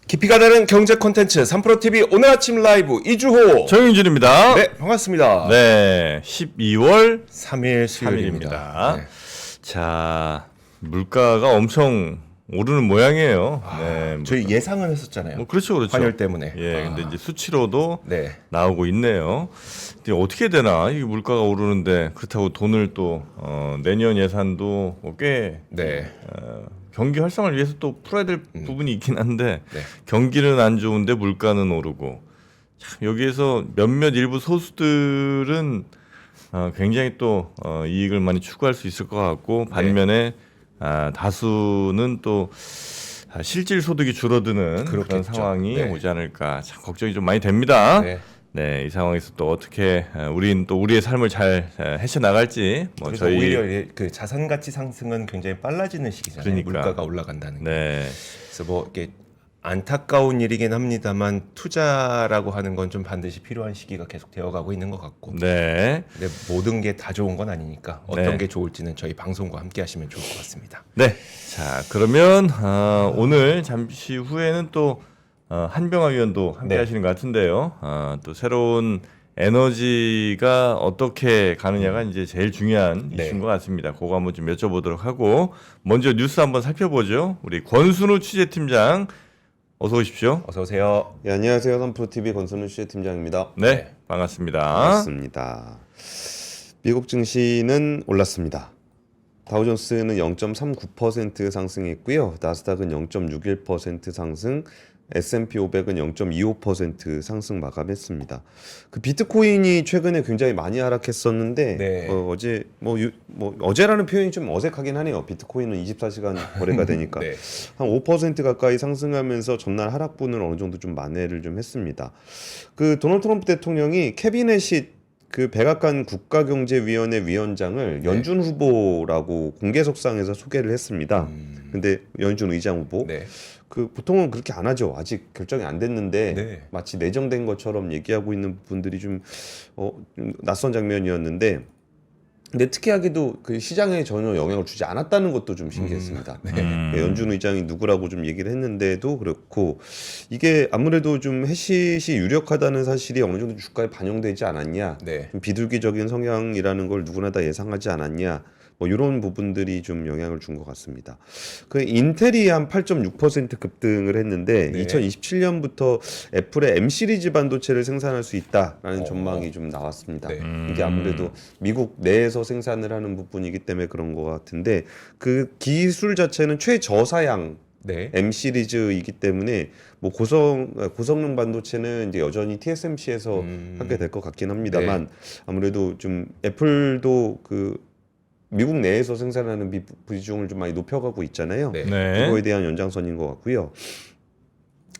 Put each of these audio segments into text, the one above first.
깊이가 다른 경제 콘텐츠 3프로TV 오늘 아침 라이브 이주호 정윤준입니다. 네, 반갑습니다. 네, 12월 3일 수요일입니다. 네. 자, 물가가 엄청 오르는 모양이에요. 저희 예상은 했었잖아요. 그렇죠. 환율 때문에. 예, 근데 이제 수치로도 네. 나오고 있네요. 근데 어떻게 되나? 이게 물가가 오르는데 그렇다고 돈을 또 내년 예산도 꽤 네. 경기 활성화를 위해서 또 풀어야 될 부분이 있긴 한데 네. 경기는 안 좋은데 물가는 오르고 참 여기에서 몇몇 일부 소수들은 굉장히 또 이익을 많이 추구할 수 있을 것 같고 반면에 다수는 또 실질 소득이 줄어드는 그런 그렇겠죠. 상황이 네. 오지 않을까 참 걱정이 좀 많이 됩니다. 네. 네, 이 상황에서 또 어떻게 우린 또 우리의 삶을 잘 헤쳐 나갈지 뭐 그래서 저희 오히려 그 자산 가치 상승은 굉장히 빨라지는 시기잖아요. 그러니까. 물가가 올라간다는 게. 네. 그래서 뭐 이게 안타까운 일이긴 합니다만 투자라고 하는 건 좀 반드시 필요한 시기가 계속 되어가고 있는 것 같고. 네. 근데 모든 게 다 좋은 건 아니니까 어떤 네. 게 좋을지는 저희 방송과 함께 하시면 좋을 것 같습니다. 네. 자, 그러면 오늘 잠시 후에는 또 한병화 위원도 함께 네. 하시는 것 같은데요. 또 새로운 에너지가 어떻게 가느냐가 이제 제일 중요한 네. 이슈인 것 같습니다. 그거 한번 좀 여쭤보도록 하고 먼저 뉴스 한번 살펴보죠. 우리 권순우 취재팀장 어서 오십시오. 어서 오세요. 예, 안녕하세요. 3프로TV 권선우 취재팀장입니다. 네, 반갑습니다. 반갑습니다. 미국 증시는 올랐습니다. 다우존스는 0.39% 상승했고요. 나스닥은 0.61% 상승, S&P 500은 0.25% 상승 마감했습니다. 그 비트코인이 최근에 굉장히 많이 하락했었는데 네. 어제 어제라는 표현이 좀 어색하긴 하네요. 비트코인은 24시간 거래가 되니까 네. 한 5% 가까이 상승하면서 전날 하락분을 어느 정도 좀 만회를 좀 했습니다. 그 도널드 트럼프 대통령이 캐비넷이 그 백악관 국가경제위원회 위원장을 연준 후보라고 공개석상에서 소개를 했습니다. 근데 연준 의장 후보 네. 그 보통은 그렇게 안 하죠. 아직 결정이 안 됐는데 네. 마치 내정된 것처럼 얘기하고 있는 부분들이 좀 낯선 장면이었는데 근데 특이하게도 그 시장에 전혀 영향을 주지 않았다는 것도 좀 신기했습니다. 연준 의장이 누구라고 좀 얘기를 했는데도 그렇고 이게 아무래도 좀 해시시 유력하다는 사실이 어느 정도 주가에 반영되지 않았냐, 네. 좀 비둘기적인 성향이라는 걸 누구나 다 예상하지 않았냐. 뭐 이런 부분들이 좀 영향을 준 것 같습니다. 그 인텔이 한 8.6% 급등을 했는데 네. 2027년부터 애플의 M 시리즈 반도체를 생산할 수 있다라는 전망이 좀 나왔습니다. 네. 이게 아무래도 미국 내에서 생산을 하는 부분이기 때문에 그런 것 같은데 그 기술 자체는 최저사양 네. M 시리즈이기 때문에 뭐 고성능 반도체는 이제 여전히 TSMC에서 하게 될 것 같긴 합니다만 아무래도 좀 애플도 그 미국 내에서 생산하는 비중을 좀 많이 높여가고 있잖아요. 네. 네. 그거에 대한 연장선인 것 같고요.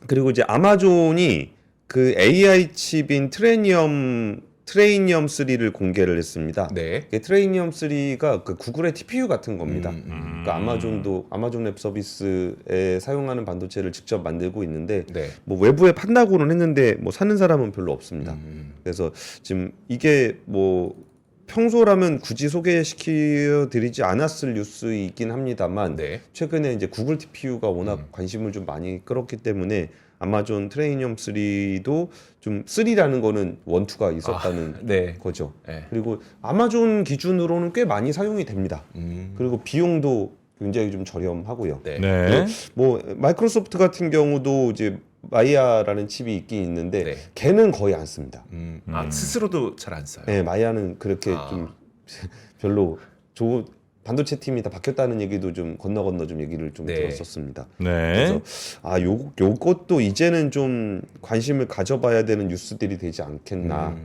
그리고 이제 아마존이 그 AI 칩인 트레이니엄 3를 공개를 했습니다. 네. 트레이니엄 3가 그 구글의 TPU 같은 겁니다. 그러니까 아마존 웹 서비스에 사용하는 반도체를 직접 만들고 있는데 네. 뭐 외부에 판다고는 했는데 뭐 사는 사람은 별로 없습니다. 그래서 지금 이게 뭐 평소라면 굳이 소개시켜 드리지 않았을 뉴스이긴 합니다만 네. 최근에 이제 구글 TPU가 워낙 관심을 좀 많이 끌었기 때문에 아마존 트레이니엄 3도 좀 3라는 거는 1, 2가 있었다는 네. 거죠. 네. 그리고 아마존 기준으로는 꽤 많이 사용이 됩니다. 그리고 비용도 굉장히 좀 저렴하고요. 네. 네. 뭐 마이크로소프트 같은 경우도 이제 마이아라는 칩이 있긴 있는데 네. 걔는 거의 안 씁니다. 스스로도 잘 안 써요. 네, 마이아는 그렇게 좀 별로 좋은 반도체 팀이 다 바뀌었다는 얘기도 좀 건너 좀 얘기를 좀 네. 들었었습니다. 네. 그래서 요것도 이제는 좀 관심을 가져봐야 되는 뉴스들이 되지 않겠나.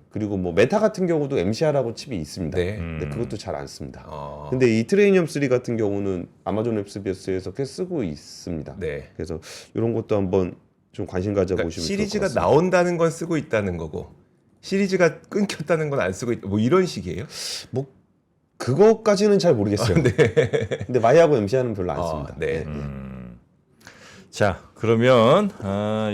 그리고 뭐 메타 같은 경우도 MCR라고 칩이 있습니다. 네. 근데 그것도 잘 안 씁니다. 어. 근데 이 트레이니엄 3 같은 경우는 아마존 웹 서비스에서 꽤 쓰고 있습니다. 네. 그래서 이런 것도 한번 좀 관심 그러니까 가져보시면 좋을 것 시리즈가 같습니다. 나온다는 건 쓰고 있다는 거고 시리즈가 끊겼다는 건 안 쓰고 있다. 뭐 이런 식이에요? 뭐 그거까지는 잘 모르겠어요. 근데 마이하고 MCR는 별로 안 씁니다. 네. 자, 그러면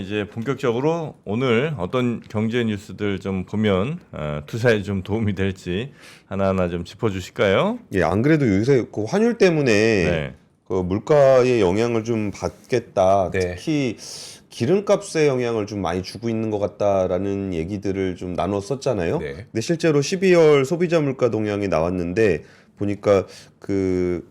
이제 본격적으로 오늘 어떤 경제 뉴스들 좀 보면 투자에 좀 도움이 될지 하나하나 좀 짚어주실까요? 예, 안 그래도 요새 그 환율 때문에 네. 그 물가의 영향을 좀 받겠다. 네. 특히 기름값에 영향을 좀 많이 주고 있는 것 같다라는 얘기들을 좀 나눴었잖아요. 네. 근데 실제로 12월 소비자 물가 동향이 나왔는데 보니까 그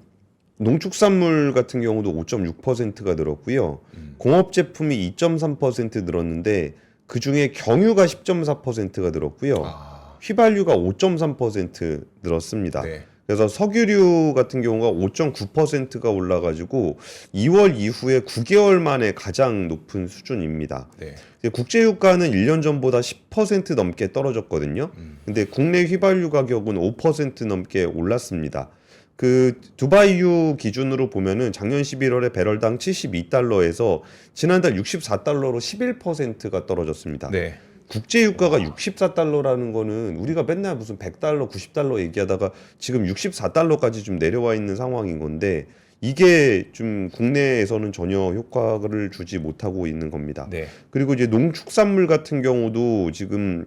농축산물 같은 경우도 5.6%가 늘었고요. 공업 제품이 2.3% 늘었는데 그 중에 경유가 10.4%가 늘었고요. 아, 휘발유가 5.3% 늘었습니다. 네. 그래서 석유류 같은 경우가 5.9%가 올라가지고 2월 이후에 9개월 만에 가장 높은 수준입니다. 네. 국제유가는 1년 전보다 10% 넘게 떨어졌거든요. 근데 국내 휘발유 가격은 5% 넘게 올랐습니다. 그 두바이유 기준으로 보면은 작년 11월에 배럴당 72달러에서 지난달 64달러로 11%가 떨어졌습니다. 네. 국제 유가가 64달러라는 거는 우리가 맨날 무슨 100달러, 90달러 얘기하다가 지금 64달러까지 좀 내려와 있는 상황인 건데 이게 좀 국내에서는 전혀 효과를 주지 못하고 있는 겁니다. 네. 그리고 이제 농축산물 같은 경우도 지금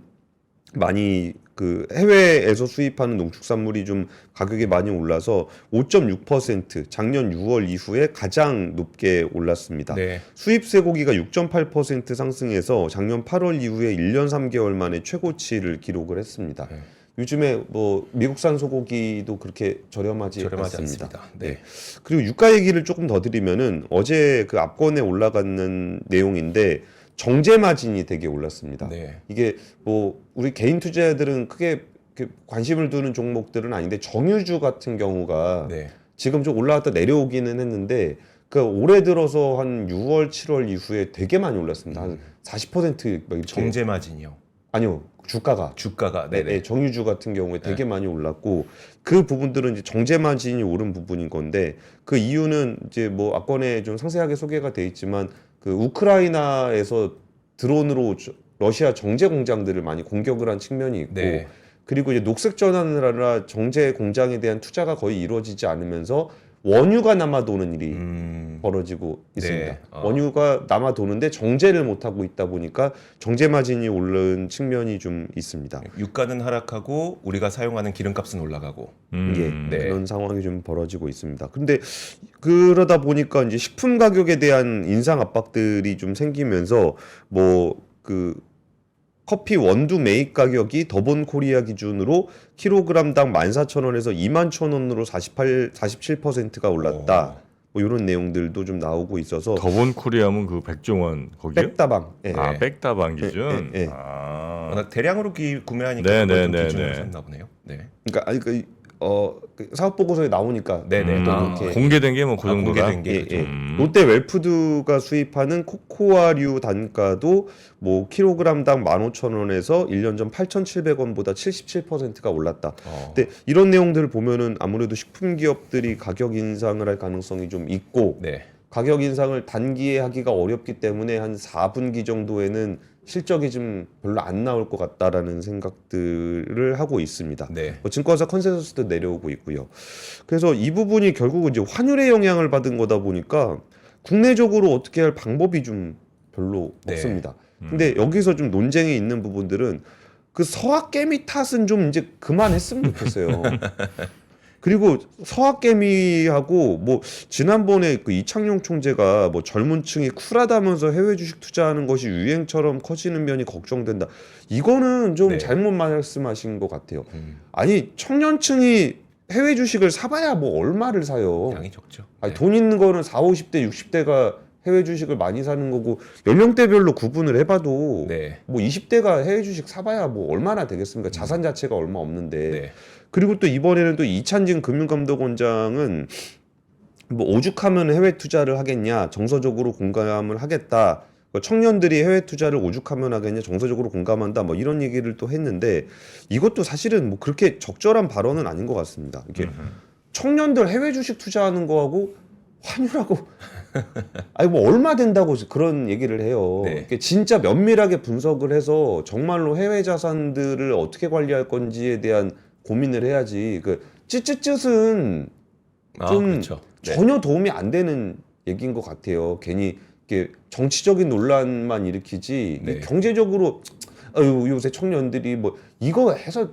많이 그 해외에서 수입하는 농축산물이 좀 가격이 많이 올라서 5.6% 작년 6월 이후에 가장 높게 올랐습니다. 네. 수입 쇠고기가 6.8% 상승해서 작년 8월 이후에 1년 3개월 만에 최고치를 기록을 했습니다. 네. 요즘에 뭐 미국산 소고기도 그렇게 저렴하지 저렴하지 않습니다. 않습니다. 네. 그리고 유가 얘기를 조금 더 드리면은 어제 그 압권에 올라가는 내용인데 정제 마진이 되게 올랐습니다. 네. 이게 뭐 우리 개인 투자자들은 크게 관심을 두는 종목들은 아닌데 정유주 같은 경우가 네. 지금 좀 올라왔다 내려오기는 했는데 그 올해 들어서 한 6월, 7월 이후에 되게 많이 올랐습니다. 한 40% 막 이렇게. 정제 마진이요. 아니요. 주가가 주가가 네, 네네. 정유주 같은 경우에 되게 많이 올랐고 그 부분들은 이제 정제 마진이 오른 부분인 건데 그 이유는 이제 뭐 압권에 좀 상세하게 소개가 돼 있지만 그 우크라이나에서 드론으로 러시아 정제 공장들을 많이 공격을 한 측면이 있고 네. 그리고 이제 녹색 전환을 하느라 정제 공장에 대한 투자가 거의 이루어지지 않으면서 원유가 남아 도는 일이 벌어지고 있습니다. 네. 원유가 남아 도는데 정제를 못 하고 있다 보니까 정제 마진이 오른 측면이 좀 있습니다. 유가는 하락하고 우리가 사용하는 기름값은 올라가고. 예, 네. 그런 상황이 좀 벌어지고 있습니다. 근데 그러다 보니까 이제 식품 가격에 대한 인상 압박들이 좀 생기면서 뭐 그 커피 원두 매입 가격이 더본 코리아 기준으로 킬로그램당 14,000원에서 21,000원으로 47%가 올랐다. 뭐 이런 내용들도 좀 나오고 있어서 더본 코리아면 그 백종원 거기요? 백다방. 예. 아 백다방 기준. 예, 예. 아. 대량으로 구매하니까 네, 그걸 좀 네, 기준으로 네. 삼나 보네요. 네. 그러니까 아니 그 사업 보고서에 나오니까 네네. 또 아, 이렇게 공개된 게 뭐 그 정도다. 공개된 게 예, 그죠. 예. 롯데 웰푸드가 수입하는 코코아류 단가도 뭐 킬로그램당 15,000원에서 1년 전 8,700원보다 77%가 올랐다. 근데 이런 내용들을 보면은 아무래도 식품 기업들이 가격 인상을 할 가능성이 좀 있고 네. 가격 인상을 단기에 하기가 어렵기 때문에 한 4분기 정도에는 실적이 좀 별로 안 나올 것 같다라는 생각들을 하고 있습니다. 네. 뭐 증권사 컨센서스도 내려오고 있고요. 그래서 이 부분이 결국은 이제 환율의 영향을 받은 거다 보니까 국내적으로 어떻게 할 방법이 좀 별로 네. 없습니다. 근데 여기서 좀 논쟁이 있는 부분들은 그 서학개미 탓은 좀 이제 그만했으면 좋겠어요. 그리고 서학개미하고 뭐 지난번에 그 이창용 총재가 뭐 젊은 층이 쿨하다면서 해외 주식 투자하는 것이 유행처럼 커지는 면이 걱정된다. 이거는 좀 네. 잘못 말씀하신 것 같아요. 아니 청년층이 해외 주식을 사봐야 뭐 얼마를 사요. 양이 적죠. 아니, 네. 돈 있는 거는 40, 50대, 60대가 해외 주식을 많이 사는 거고 연령대별로 구분을 해봐도 네. 뭐 20대가 해외 주식 사봐야 뭐 얼마나 되겠습니까? 자산 자체가 얼마 없는데. 네. 그리고 또 이번에는 또 이찬진 금융감독원장은 뭐 오죽하면 해외 투자를 하겠냐, 정서적으로 공감을 하겠다. 청년들이 해외 투자를 오죽하면 하겠냐, 정서적으로 공감한다. 뭐 이런 얘기를 또 했는데 이것도 사실은 뭐 그렇게 적절한 발언은 아닌 것 같습니다. 이게 청년들 해외 주식 투자하는 거하고 환율하고 아니 뭐 얼마 된다고 그런 얘기를 해요. 네. 이게 진짜 면밀하게 분석을 해서 정말로 해외 자산들을 어떻게 관리할 건지에 대한 고민을 해야지. 그 찌찌찌은 좀 그렇죠. 네. 전혀 도움이 안 되는 얘기인 것 같아요. 괜히 이렇게 정치적인 논란만 일으키지 네. 경제적으로 요새 청년들이 뭐 이거 해서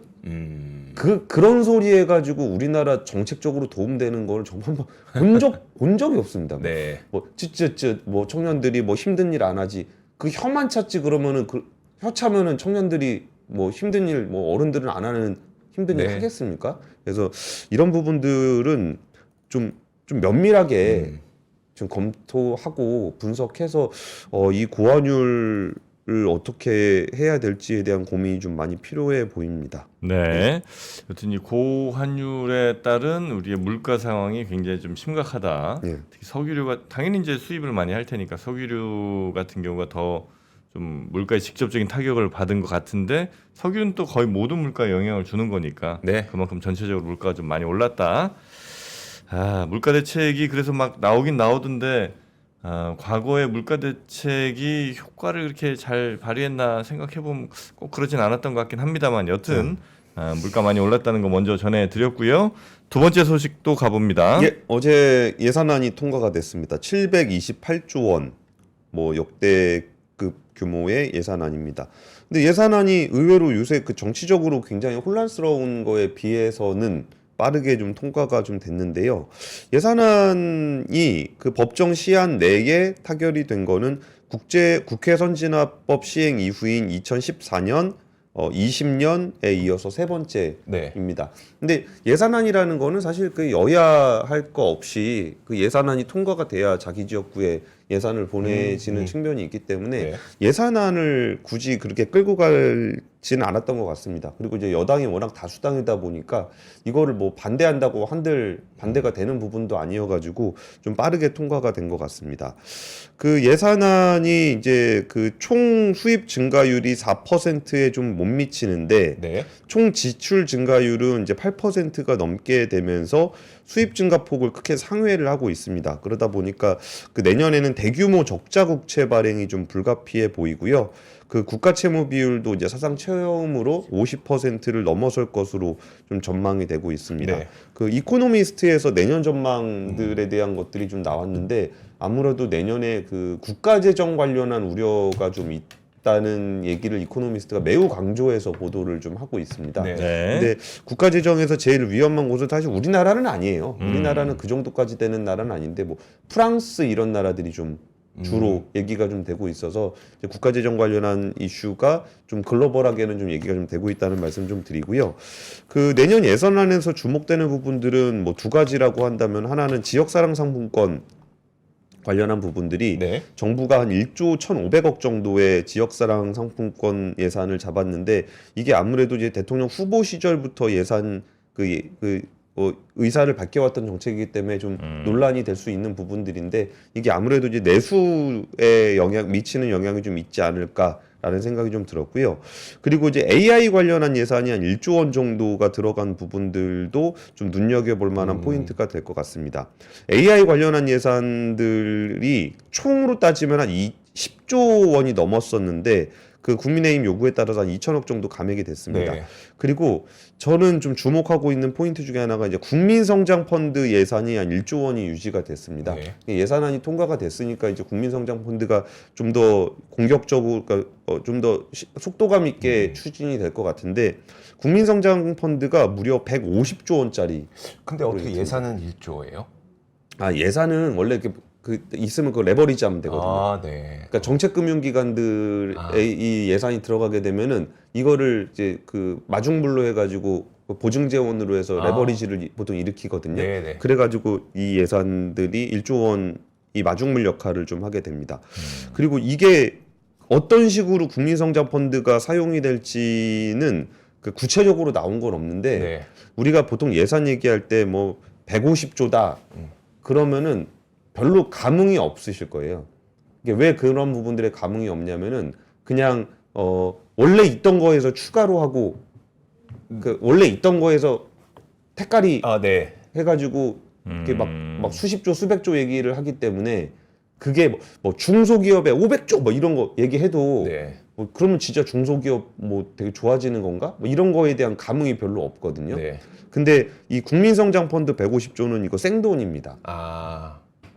그런 소리 해가지고 우리나라 정책적으로 도움되는 걸 정말 본 적이 없습니다. 네. 뭐 쯧쯧쯧 뭐 청년들이 뭐 힘든 일 안 하지 그 혀만 찾지 그러면은 혀 차면은 청년들이 뭐 힘든 일 뭐 어른들은 안 하는 힘든 일 네. 하겠습니까? 그래서 이런 부분들은 좀 면밀하게 좀 검토하고 분석해서 이 고환율을 어떻게 해야 될지에 대한 고민이 좀 많이 필요해 보입니다. 네. 여튼 이 고환율에 따른 우리의 물가 상황이 굉장히 좀 심각하다. 예. 특히 석유류가 당연히 이제 수입을 많이 할 테니까 석유류 같은 경우가 더 좀 물가에 직접적인 타격을 받은 것 같은데 석유는 또 거의 모든 물가에 영향을 주는 거니까 네. 그만큼 전체적으로 물가가 좀 많이 올랐다. 물가 대책이 그래서 막 나오긴 나오던데 과거에 물가 대책이 효과를 그렇게 잘 발휘했나 생각해보면 꼭 그러진 않았던 것 같긴 합니다만 여튼 물가 많이 올랐다는 거 먼저 전해드렸고요. 두 번째 소식도 가봅니다. 예, 어제 예산안이 통과가 됐습니다. 728조 원, 뭐 역대급 규모의 예산안입니다. 근데 예산안이 의외로 요새 그 정치적으로 굉장히 혼란스러운 거에 비해서는 빠르게 좀 통과가 좀 됐는데요. 예산안이 그 법정 시한 내에 타결이 된 거는 국회 선진화법 시행 이후인 2014년 20년에 이어서 세 번째입니다. 근데 예산안이라는 거는 사실 그 여야 할 거 없이 그 예산안이 통과가 돼야 자기 지역구에 예산을 보내지는 측면이 있기 때문에 네. 예산안을 굳이 그렇게 끌고 갈지는 않았던 것 같습니다. 그리고 이제 여당이 워낙 다수당이다 보니까 이거를 뭐 반대한다고 한들 반대가 되는 부분도 아니어가지고 좀 빠르게 통과가 된 것 같습니다. 그 예산안이 이제 그 총 수입 증가율이 4%에 좀 못 미치는데 네. 총 지출 증가율은 이제 8%가 넘게 되면서 수입 증가폭을 크게 상회를 하고 있습니다. 그러다 보니까 그 내년에는 대규모 적자 국채 발행이 좀 불가피해 보이고요. 그 국가 채무 비율도 이제 사상 처음으로 50%를 넘어설 것으로 좀 전망이 되고 있습니다. 네. 그 이코노미스트에서 내년 전망들에 대한 것들이 좀 나왔는데 아무래도 내년에 그 국가 재정 관련한 우려가 좀 있다는 얘기를 이코노미스트가 매우 강조해서 보도를 좀 하고 있습니다. 네. 근데 국가 재정에서 제일 위험한 곳은 사실 우리나라는 아니에요. 우리나라는 그 정도까지 되는 나라는 아닌데 뭐 프랑스 이런 나라들이 좀 주로 얘기가 좀 되고 있어서 이제 국가 재정 관련한 이슈가 좀 글로벌하게는 좀 얘기가 좀 되고 있다는 말씀 좀 드리고요. 그 내년 예산안에서 주목되는 부분들은 뭐 두 가지라고 한다면 하나는 지역사랑 상품권 관련한 부분들이 네. 정부가 한 1조 1,500억 정도의 지역사랑 상품권 예산을 잡았는데 이게 아무래도 이제 대통령 후보 시절부터 예산 의사를 밝혀왔던 정책이기 때문에 좀 논란이 될 수 있는 부분들인데 이게 아무래도 이제 내수에 미치는 영향이 좀 있지 않을까라는 생각이 좀 들었고요. 그리고 이제 AI 관련한 예산이 한 1조 원 정도가 들어간 부분들도 좀 눈여겨볼 만한 포인트가 될 것 같습니다. AI 관련한 예산들이 총으로 따지면 한 10조 원이 넘었었는데 그 국민의힘 요구에 따라서 한 2천억 정도 감액이 됐습니다. 네. 그리고 저는 좀 주목하고 있는 포인트 중에 하나가 이제 국민성장펀드 예산이 한 1조 원이 유지가 됐습니다. 네. 예산안이 통과가 됐으니까 이제 국민성장펀드가 좀 더 공격적으로, 그러니까 좀 더 속도감 있게 추진이 될 것 같은데 국민성장펀드가 무려 150조 원짜리. 근데 어떻게 예산은 1조예요? 예산은 원래 이렇게 있으면 그 레버리지 하면 되거든요. 아, 네. 그러니까 정책금융기관들의 이 예산이 들어가게 되면은 이거를 이제 그 마중물로 해가지고 보증재원으로 해서 레버리지를 보통 일으키거든요. 네네. 그래가지고 이 예산들이 1조 원 이 마중물 역할을 좀 하게 됩니다. 그리고 이게 어떤 식으로 국민성장펀드가 사용이 될지는 그 구체적으로 나온 건 없는데 네. 우리가 보통 예산 얘기할 때 뭐 150조다 그러면은 별로 감흥이 없으실 거예요. 이게 왜 그런 부분들에 감흥이 없냐면은 그냥 원래 있던 거에서 추가로 하고 그 원래 있던 거에서 택가리 네. 해가지고 이렇게 막 수십조 수백조 얘기를 하기 때문에 그게 뭐 중소기업에 500조 뭐 이런 거 얘기해도 네. 뭐 그러면 진짜 중소기업 뭐 되게 좋아지는 건가? 뭐 이런 거에 대한 감흥이 별로 없거든요. 네. 근데 이 국민성장펀드 150조는 이거 생돈입니다.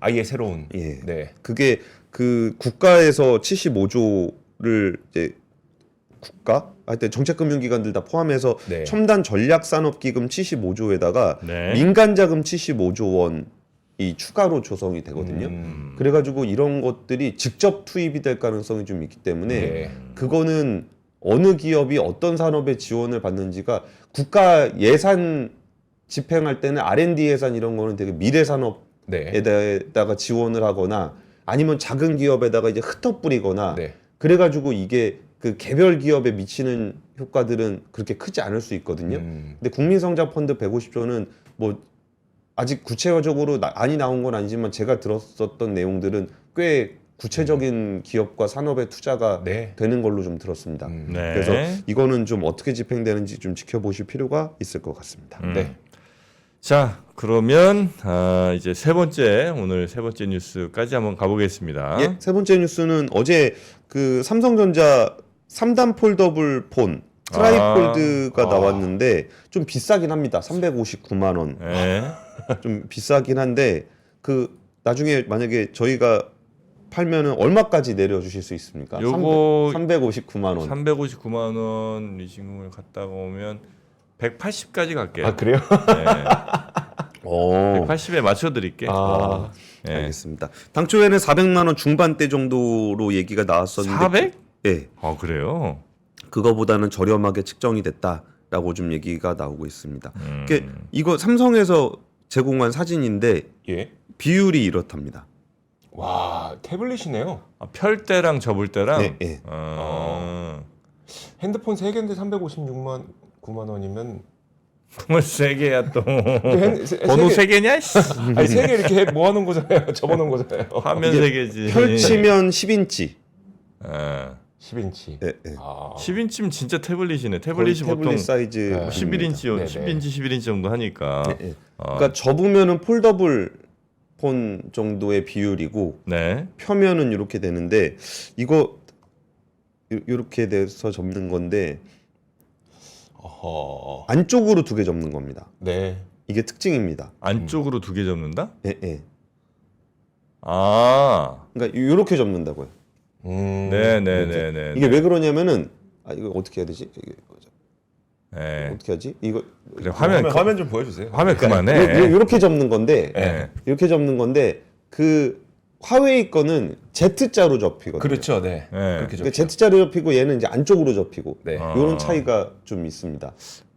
아예 새로운. 예. 네. 그게 그 국가에서 75조를 이제 국가, 하여튼 정책금융기관들 다 포함해서 네. 첨단 전략산업기금 75조에다가 네. 민간자금 75조 원이 추가로 조성이 되거든요. 그래가지고 이런 것들이 직접 투입이 될 가능성이 좀 있기 때문에 네. 그거는 어느 기업이 어떤 산업에 지원을 받는지가 국가 예산 집행할 때는 R&D 예산 이런 거는 되게 미래 산업에다가 네. 지원을 하거나 아니면 작은 기업에다가 이제 흩어뿌리거나 네. 그래가지고 이게 그 개별 기업에 미치는 효과들은 그렇게 크지 않을 수 있거든요. 근데 국민성장펀드 150조는 뭐 아직 구체적으로 많이 나온 건 아니지만 제가 들었었던 내용들은 꽤 구체적인 기업과 산업의 투자가 네. 되는 걸로 좀 들었습니다. 네. 그래서 이거는 좀 어떻게 집행되는지 좀 지켜보실 필요가 있을 것 같습니다. 네. 자, 그러면 이제 오늘 세 번째 뉴스까지 한번 가보겠습니다. 예, 세 번째 뉴스는 어제 그 삼성전자 3단 폴더블 폰 트라이폴드가 나왔는데 좀 비싸긴 합니다. 359만 원. 네. 좀 비싸긴 한데 그 나중에 만약에 저희가 팔면은 얼마까지 내려주실 수 있습니까? 요거 359만 원. 359만 원 리징금을 갖다가 오면 180까지 갈게요. 아 그래요? 네. 180에 오. 맞춰 드릴게. 아, 네. 알겠습니다. 당초에는 400만 원 중반대 정도로 얘기가 나왔었는데 400? 예. 아, 그래요? 그거보다는 저렴하게 측정이 됐다라고 좀 얘기가 나오고 있습니다. 이거 삼성에서 제공한 사진인데 예. 비율이 이렇답니다. 와 태블릿이네요. 아, 펼 때랑 접을 때랑 네, 네. 핸드폰 3개인데 356만 9만 원이면 뭘 세 개야 또. 세 번호 개- 세 개냐? 씨. 아니 3개 이렇게 모아놓은 거잖아요. 접어놓은 거잖아요. 화면 세 개지. 펼치면 10인치. 아, 10인치. 예, 예. 10인치면 진짜 태블릿이네. 태블릿이 거의 보통 태블릿 사이즈. 네. 11인치, 네네. 10인치, 11인치 정도 하니까. 예. 그러니까 접으면은 폴더블 폰 정도의 비율이고 네. 펴면은 이렇게 되는데 이거 이렇게 돼서 접는 건데 어허. 안쪽으로 2개 접는 겁니다. 네. 이게 특징입니다. 안쪽으로 2개 접는다? 예, 예. 아. 그러니까 이렇게 접는다고요. 네네네네. 이게 왜 그러냐면은 이거 어떻게 해야 되지? 이게 네. 어떻게 하지? 이거 그래, 화면 좀 보여주세요. 화면 그만해. 이렇게 접는 건데 네. 이렇게 접는 건데 그 화웨이 거는 Z자로 접히거든요. 그렇죠. 네. 네. 그렇게 그러니까 죠 Z자로 접히고 얘는 이제 안쪽으로 접히고 네. 이런 차이가 좀 있습니다.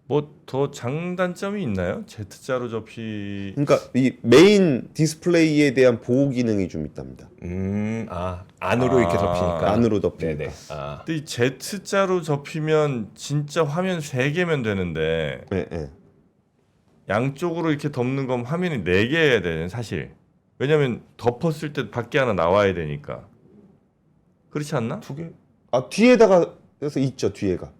뭐 더 장단점이 있나요? Z자로 접히. 그러니까 이 메인 디스플레이에 대한 보호 기능이 좀 있답니다. 안으로 이렇게 아. 접히니까. 안으로 덮히니까. 네네. 아. 근데 이 Z자로 접히면 진짜 화면 3개면 되는데 예, 예. 양쪽으로 이렇게 덮는 건 화면이 4개여야 되는 사실. 왜냐면 덮었을 때 밖에 하나 나와야 되니까. 그렇지 않나? 2개? 뒤에다가 그래서 있죠 뒤에가.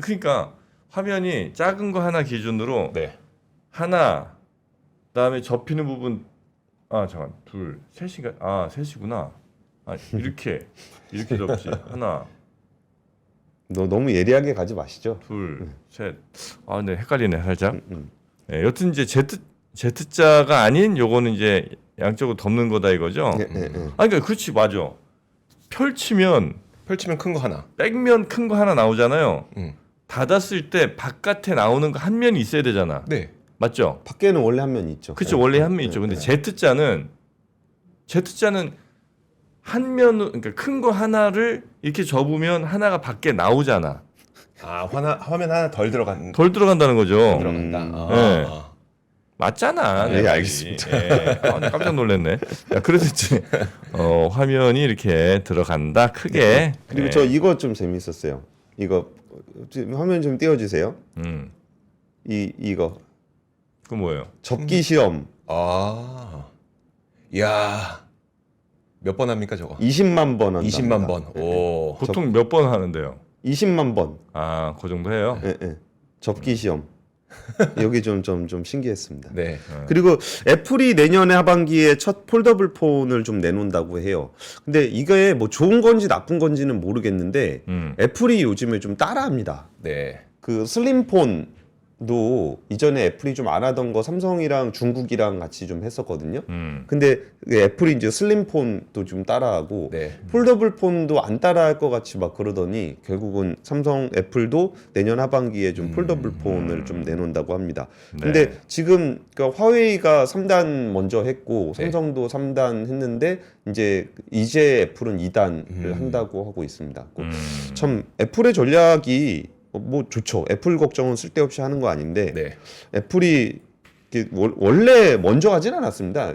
그러니까 화면이 작은 거 하나 기준으로 네. 하나, 그다음에 접히는 부분 잠깐 둘, 셋인가? 셋이구나. 이렇게 접지. 하나, 너무 예리하게 가지 마시죠. 둘, 셋. 네, 헷갈리네 살짝. 음. 네, 여튼 이제 Z자가 아닌 요거는 이제 양쪽으로 덮는 거다 이거죠. 예, 예, 예. 그러니까 그렇지 맞아. 펼치면 큰 거 하나. 백면 큰 거 하나 나오잖아요. 음. 닫았을 때 바깥에 나오는 거 한 면이 있어야 되잖아. 네. 맞죠? 밖에는 원래 한 면 있죠. 그렇죠. 원래 한 면 있죠. 근데 Z자는 한 면, 그러니까 큰 거 하나를 이렇게 접으면 하나가 밖에 나오잖아. 화면 하나 덜 들어간. 덜 들어간다는 거죠. 들어간다. 네. 맞잖아. 네, 내 말이. 알겠습니다. 예. 깜짝 놀랐네. 야, 그래서 이제 화면이 이렇게 들어간다. 크게. 그리고 예. 저 이거 좀 재밌었어요. 이거 화면 좀 띄워주세요. 이거 그 뭐예요? 접기 시험 야. 몇 번 합니까 저거? 20만 번 한다. 20만 번. 오. 보통 몇 번 하는데요? 20만 번. 그 정도 해요? 예, 예. 접기 시험. 여기 좀 신기했습니다. 네. 그리고 애플이 내년에 하반기에 첫 폴더블 폰을 좀 내놓는다고 해요. 근데 이게 뭐 좋은 건지 나쁜 건지는 모르겠는데 애플이 요즘에 좀 따라합니다. 네. 그 슬림폰 이전에 애플이 좀 안 하던 거 삼성이랑 중국이랑 같이 좀 했었거든요. 근데 애플이 이제 슬림폰도 좀 따라하고 네. 폴더블 폰도 안 따라할 것 같이 막 그러더니 결국은 삼성 애플도 내년 하반기에 좀 폴더블 폰을 좀 내놓는다고 합니다. 근데 지금 그러니까 화웨이가 3단 먼저 했고 삼성도 3단 했는데 이제 애플은 2단을 한다고 하고 있습니다. 참 애플의 전략이 뭐 좋죠. 애플 걱정은 쓸데없이 하는 거 아닌데 네. 애플이 원래 먼저 하진 않았습니다.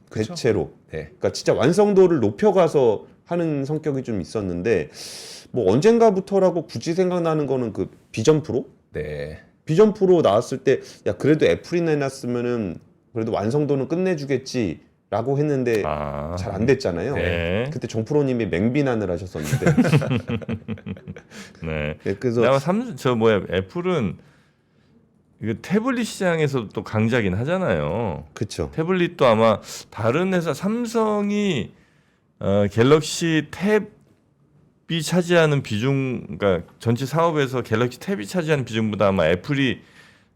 그쵸? 대체로. 네. 그러니까 진짜 완성도를 높여가서 하는 성격이 좀 있었는데 뭐 언젠가부터라고 굳이 생각나는 거는 그 비전 프로? 네. 비전 프로 나왔을 때 야 그래도 애플이 내놨으면은 그래도 완성도는 끝내주겠지. 라고 했는데 잘 안 됐잖아요. 네. 그때 정프로님이 맹비난을 하셨었는데. 네. 네, 그래서 아마 애플은 이거 태블릿 시장에서도 또 강자긴 하잖아요. 그쵸. 태블릿도 아마 다른 회사 삼성이 갤럭시 탭이 차지하는 비중, 그러니까 전체 사업에서 갤럭시 탭이 차지하는 비중보다 아마 애플이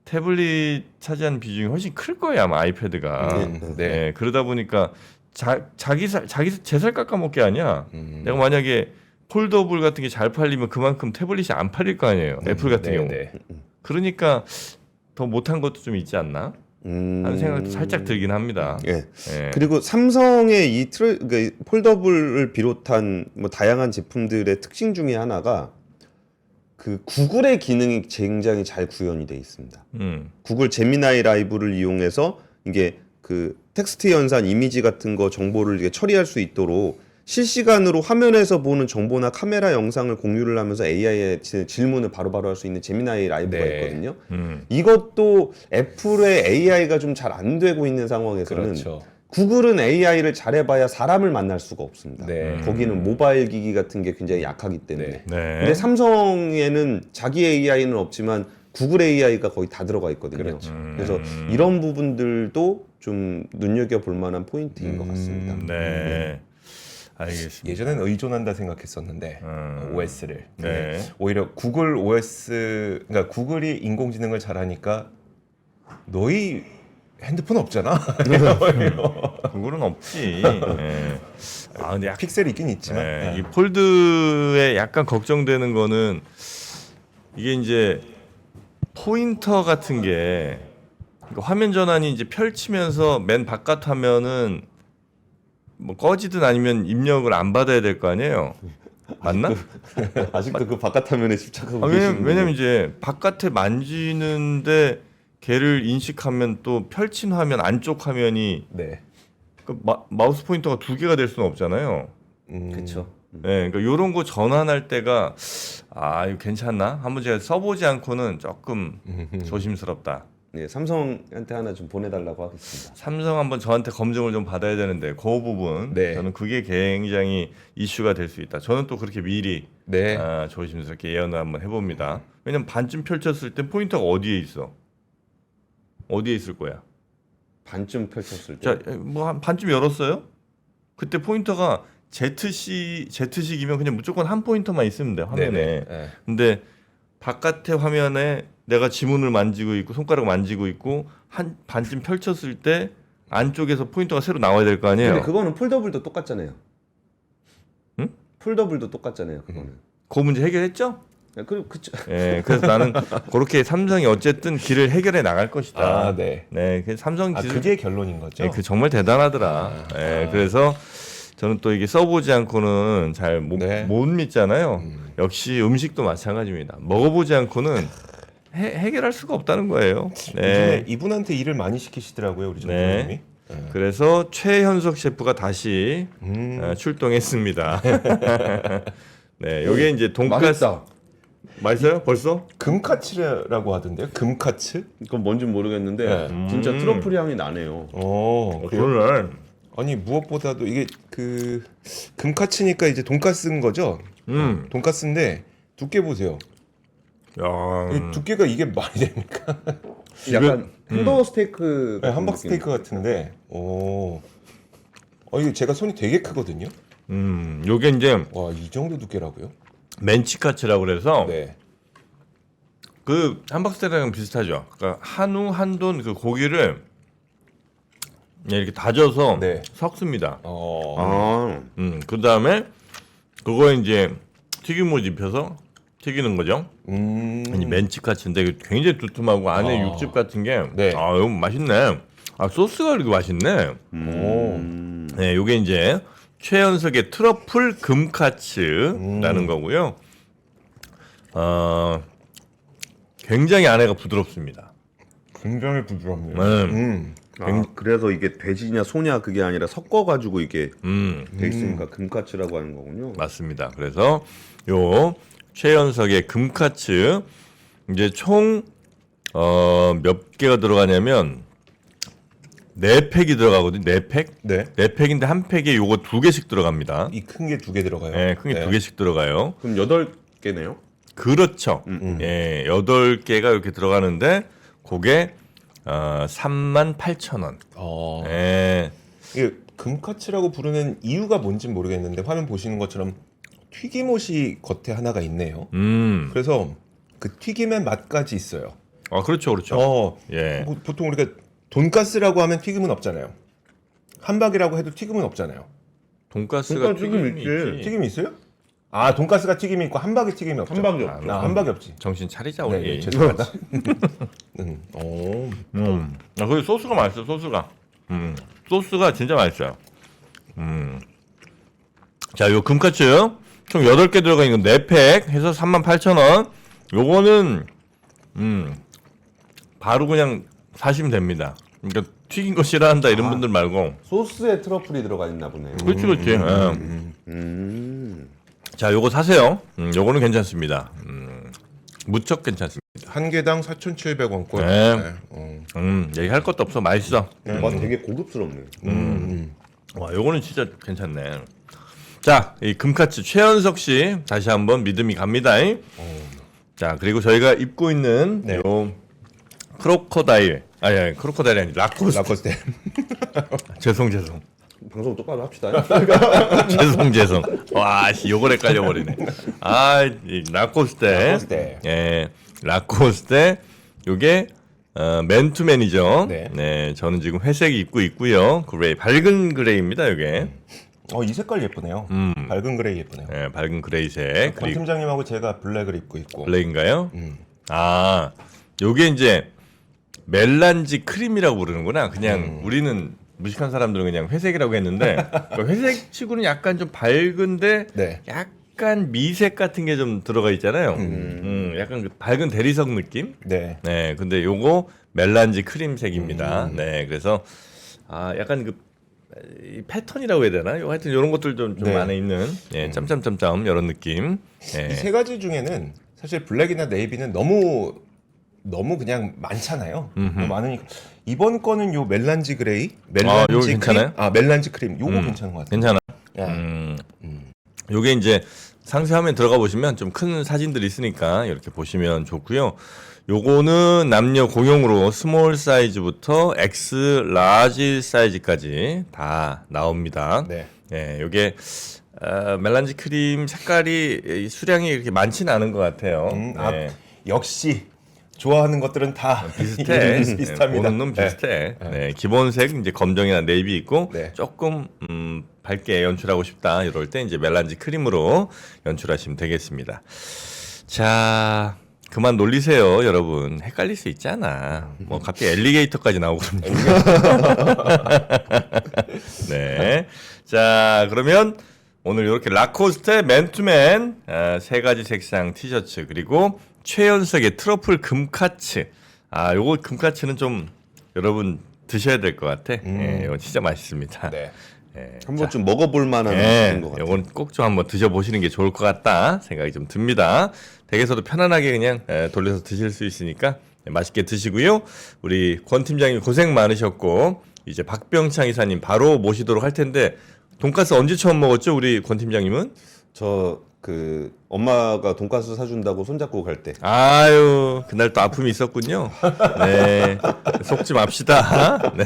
태블릿 차지하는 비중이 훨씬 클 거예요 아마 아이패드가. 네. 그러다 보니까 자기 제 살 깎아먹게 아니야. 내가 만약에 폴더블 같은 게 잘 팔리면 그만큼 태블릿이 안 팔릴 거 아니에요. 애플 같은 경우. 그러니까 더 못한 것도 좀 있지 않나 하는 생각도 살짝 들긴 합니다. 예. 그리고 삼성의 그러니까 폴더블을 비롯한 뭐 다양한 제품들의 특징 중에 하나가 그 구글의 기능이 굉장히 잘 구현이 돼 있습니다. 구글 제미나이 라이브를 이용해서 이게 그 텍스트 연산, 이미지 같은 거 정보를 이게 처리할 수 있도록 실시간으로 화면에서 보는 정보나 카메라 영상을 공유를 하면서 AI의 질문을 바로바로 할 수 있는 제미나이 라이브가 있거든요. 이것도 애플의 AI가 좀 잘 안 되고 있는 상황에서는 그렇죠. 구글은 AI를 잘해봐야 사람을 만날 수가 없습니다. 네. 거기는 모바일 기기 같은 게 굉장히 약하기 때문에. 네. 근데 삼성에는 자기 AI는 없지만 구글 AI가 거의 다 들어가 있거든요. 그렇죠. 그래서 이런 부분들도 좀 눈여겨볼 만한 포인트인 것 같습니다. 네. 알겠습니다. 예전에는 의존한다 생각했었는데 OS를. 네. 오히려 구글 OS, 그러니까 구글이 인공지능을 잘하니까 너희 핸드폰 없잖아. 그거는 없지. 네. 근데 약간 픽셀이 있긴 있지만. 이 폴드에 약간 걱정되는 거는 이게 이제 포인터 같은 게 그러니까 화면 전환이 이제 펼치면서 맨 바깥 화면은 뭐 꺼지든 아니면 입력을 안 받아야 될 거 아니에요. 맞나? 아직도 그 바깥 화면에 집착하고 왜냐면 이제 바깥에 만지는데 걔를 인식하면 또 펼친 화면 안쪽 화면이 네. 그 마우스 포인터가 두 개가 될 수는 없잖아요. 그렇죠. 네, 그러니까 이런 거 전환할 때가 이거 괜찮나? 한번 제가 써보지 않고는 조금 조심스럽다. 네, 삼성한테 하나 좀 보내달라고 하겠습니다. 삼성 한번 저한테 검증을 좀 받아야 되는데 그 부분 네. 저는 그게 굉장히 이슈가 될 수 있다. 저는 또 그렇게 미리 네. 조심스럽게 예언을 한번 해봅니다. 왜냐면 반쯤 펼쳤을 때 포인터가 어디에 있어? 어디에 있을 거야? 반쯤 펼쳤을 때. 자, 뭐 한 반쯤 열었어요? 그때 포인터가 Z식이면 그냥 무조건 한 포인터만 있으면 돼 화면에. 네네. 네. 근데 바깥의 화면에 내가 지문을 만지고 있고 손가락 만지고 있고 한 반쯤 펼쳤을 때 안쪽에서 포인터가 새로 나와야 될 거 아니에요. 근데 그거는 폴더블도 똑같잖아요. 응? 폴더블도 똑같잖아요. 그거는. 그 문제 해결했죠? 그쵸. 예, 그래서 나는 그렇게 삼성이 어쨌든 길을 해결해 나갈 것이다. 네. 네, 그 삼성 기술 그게 결론인 거죠? 예, 그 정말 대단하더라. 그래서 저는 또 이게 써보지 않고는 잘 못 믿잖아요. 역시 음식도 마찬가지입니다. 먹어보지 않고는 해결할 수가 없다는 거예요. 네. 이분한테 일을 많이 시키시더라고요, 우리 정부님이. 네. 그래서 최현석 셰프가 다시 출동했습니다. 네, 요게 이제 돈가스. 맛있다. 맛있어요? 벌써? 금카츠라고 하던데요? 금카츠? 그건 뭔지 모르겠는데 진짜 트러플 향이 나네요. 그러네. 아니 무엇보다도 이게 그 금카츠니까 이제 돈가스인 거죠? 돈가스인데 두께 보세요. 야, 이 두께가 이게 말이 됩니까? 약간 햄버거 스테이크 네, 같은 함박 느낌. 스테이크 같은데. 이게 제가 손이 되게 크거든요. 요게 이제 와, 이 정도 두께라고요? 멘치카츠라고 그래서 네. 그 함박스테이크랑 비슷하죠. 그러니까 한우 한돈 그 고기를 이렇게 다져서 네. 섞습니다. 아, 그 다음에 그거에 이제 튀김옷 입혀서 튀기는 거죠. 아니 멘치카츠인데 굉장히 두툼하고 안에 육즙 같은 게 네. 이거 맛있네. 소스가 이렇게 맛있네. 네, 요게 이제 최연석의 트러플 금카츠라는 거고요. 굉장히 안에가 부드럽습니다. 굉장히 부드럽네요. 네. 그래서 이게 돼지냐 소냐 그게 아니라 섞어가지고 이게 돼 있으니까 금카츠라고 하는 거군요. 맞습니다. 그래서 요 최연석의 금카츠 이제 총 몇 개가 들어가냐면 4팩이 들어가거든요. 4팩? 네. 4팩인데 한 팩에 요거 2개씩 들어갑니다. 이 큰 게 2개 들어가요. 네, 큰 게 2개씩 들어가요. 그럼 8개네요. 그렇죠. 예, 8개가 이렇게 들어가는데 그게 38,000원. 예. 이게 금카츠라고 부르는 이유가 뭔진 모르겠는데 화면 보시는 것처럼 튀김옷이 겉에 하나가 있네요. 그래서 그 튀김의 맛까지 있어요. 그렇죠, 그렇죠. 예. 보통 우리가 돈가스라고 하면 튀김은 없잖아요. 함박이라고 해도 튀김은 없잖아요. 돈가스가 튀김 튀김이 있지. 있지. 튀김이 있어요? 돈가스가 튀김이 있고 함박이 튀김이 없죠. 함박이 없죠. 함박이 없지. 정신 차리자 네, 우리. 죄송합니다. 그리고 소스가 맛있어. 소스가. 소스가 진짜 맛있어요. 자, 요 금카츠 총 8개 들어가 있는 거 4팩 해서 38,000원. 요거는 바로 그냥 사시면 됩니다. 그러니까 튀긴 거 싫어한다 이런 분들 말고. 소스에 트러플이 들어가 있나 보네. 그렇지, 그렇지. 자, 요거 사세요. 요거는 괜찮습니다. 무척 괜찮습니다. 한 개당 4,700원권. 네. 얘기할 것도 없어. 맛있어. 와 되게 고급스럽네. 와, 요거는 진짜 괜찮네. 자, 이 금카츠 최연석 씨 다시 한번 믿음이 갑니다. 자, 그리고 저희가 입고 있는 네. 요 크로커다일. 아니, 크로커다일이 아니라 라코스테. 죄송. 방송 똑바로 합시다. 죄송. 와, 씨, 요걸 헷갈려 버리네. 이 라코스테. 라코스테. 예. 라코스테. 요게 맨투맨이죠. 네. 네. 저는 지금 회색 입고 있고요. 그레이, 밝은 그레이입니다, 요게. 이 색깔 예쁘네요. 밝은 그레이 예쁘네요. 네, 밝은 그레이색. 권 팀장님하고 제가 블랙을 입고 있고. 블랙인가요? 요게 이제 멜란지 크림이라고 부르는구나. 그냥 우리는 무식한 사람들은 그냥 회색이라고 했는데 그 회색치고는 약간 좀 밝은데 네. 약간 미색 같은 게 좀 들어가 있잖아요. 약간 그 밝은 대리석 느낌? 네. 네, 근데 요거 멜란지 크림색입니다. 네, 그래서 약간 이 패턴이라고 해야 되나? 하여튼 이런 것들 좀 네. 안에 있는 짬짬짬짬 이런 느낌. 이 세 가지 중에는 사실 블랙이나 네이비는 너무 그냥 많잖아요. 너무 많으니까 이번 거는 요 멜란지 그레이, 멜란지 요거 크림, 괜찮아요? 멜란지 크림, 요거 괜찮은 것 같아요. 괜찮아. 야. 요게 이제 상세 화면 들어가 보시면 좀 큰 사진들이 있으니까 이렇게 보시면 좋고요. 요거는 남녀 공용으로 스몰 사이즈부터 X 라지 사이즈까지 다 나옵니다. 네. 네, 요게 멜란지 크림 색깔이 수량이 이렇게 많지는 않은 것 같아요. 네. 역시 좋아하는 것들은 다 비슷해. 비슷합니다. 보는 놈 비슷해. 네, 기본색 이제 검정이나 네이비 있고 네. 조금 밝게 연출하고 싶다 이럴 때 이제 멜란지 크림으로 연출하시면 되겠습니다. 자, 그만 놀리세요, 여러분. 헷갈릴 수 있잖아. 뭐 갑자기 엘리게이터까지 나오고 그럽니다. 네. 자, 그러면 오늘 이렇게 라코스테 맨투맨 3가지 색상 티셔츠 그리고 최연석의 트러플 금카츠. 요거 금카츠는 좀 여러분 드셔야 될 것 같아. 이거 진짜 맛있습니다. 네. 한 번쯤 먹어볼 만한 네, 맛인 것 같아요. 이건 꼭 좀 한번 드셔보시는 게 좋을 것 같다 생각이 좀 듭니다. 댁에서도 편안하게 그냥 돌려서 드실 수 있으니까 맛있게 드시고요. 우리 권 팀장님 고생 많으셨고 이제 박병창 이사님 바로 모시도록 할 텐데 돈가스 언제 처음 먹었죠? 우리 권 팀장님은? 저 그 엄마가 돈가스 사준다고 손잡고 갈 때. 아유, 그날 또 아픔이 있었군요. 네, 속지 맙시다. 네.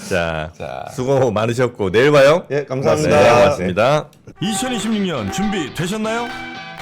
자, 수고 많으셨고 내일 봐요. 예, 감사합니다. 네, 고맙습니다. 2026년 준비 되셨나요?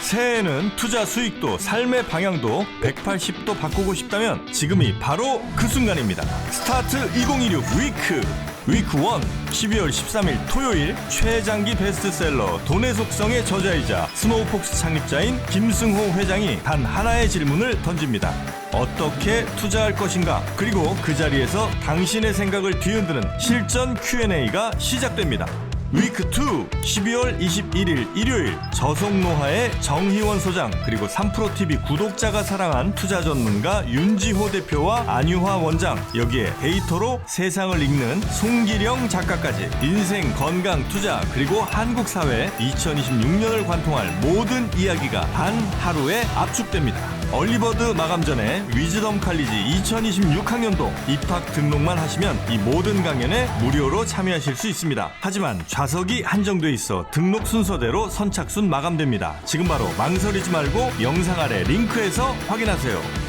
새해에는 투자 수익도 삶의 방향도 180도 바꾸고 싶다면 지금이 바로 그 순간입니다. 스타트 2016 위크 1 12월 13일 토요일 최장기 베스트셀러 돈의 속성의 저자이자 스노우폭스 창립자인 김승호 회장이 단 하나의 질문을 던집니다. 어떻게 투자할 것인가? 그리고 그 자리에서 당신의 생각을 뒤흔드는 실전 Q&A가 시작됩니다. 위크 2 12월 21일 일요일 저속노화의 정희원 소장 그리고 3프로TV 구독자가 사랑한 투자 전문가 윤지호 대표와 안유화 원장, 여기에 데이터로 세상을 읽는 송기령 작가까지 인생, 건강, 투자 그리고 한국 사회 2026년을 관통할 모든 이야기가 단 하루에 압축됩니다. 얼리버드 마감 전에 위즈덤 칼리지 2026학년도 입학 등록만 하시면 이 모든 강연에 무료로 참여하실 수 있습니다. 하지만 좌석이 한정돼 있어 등록 순서대로 선착순 마감됩니다. 지금 바로 망설이지 말고 영상 아래 링크에서 확인하세요.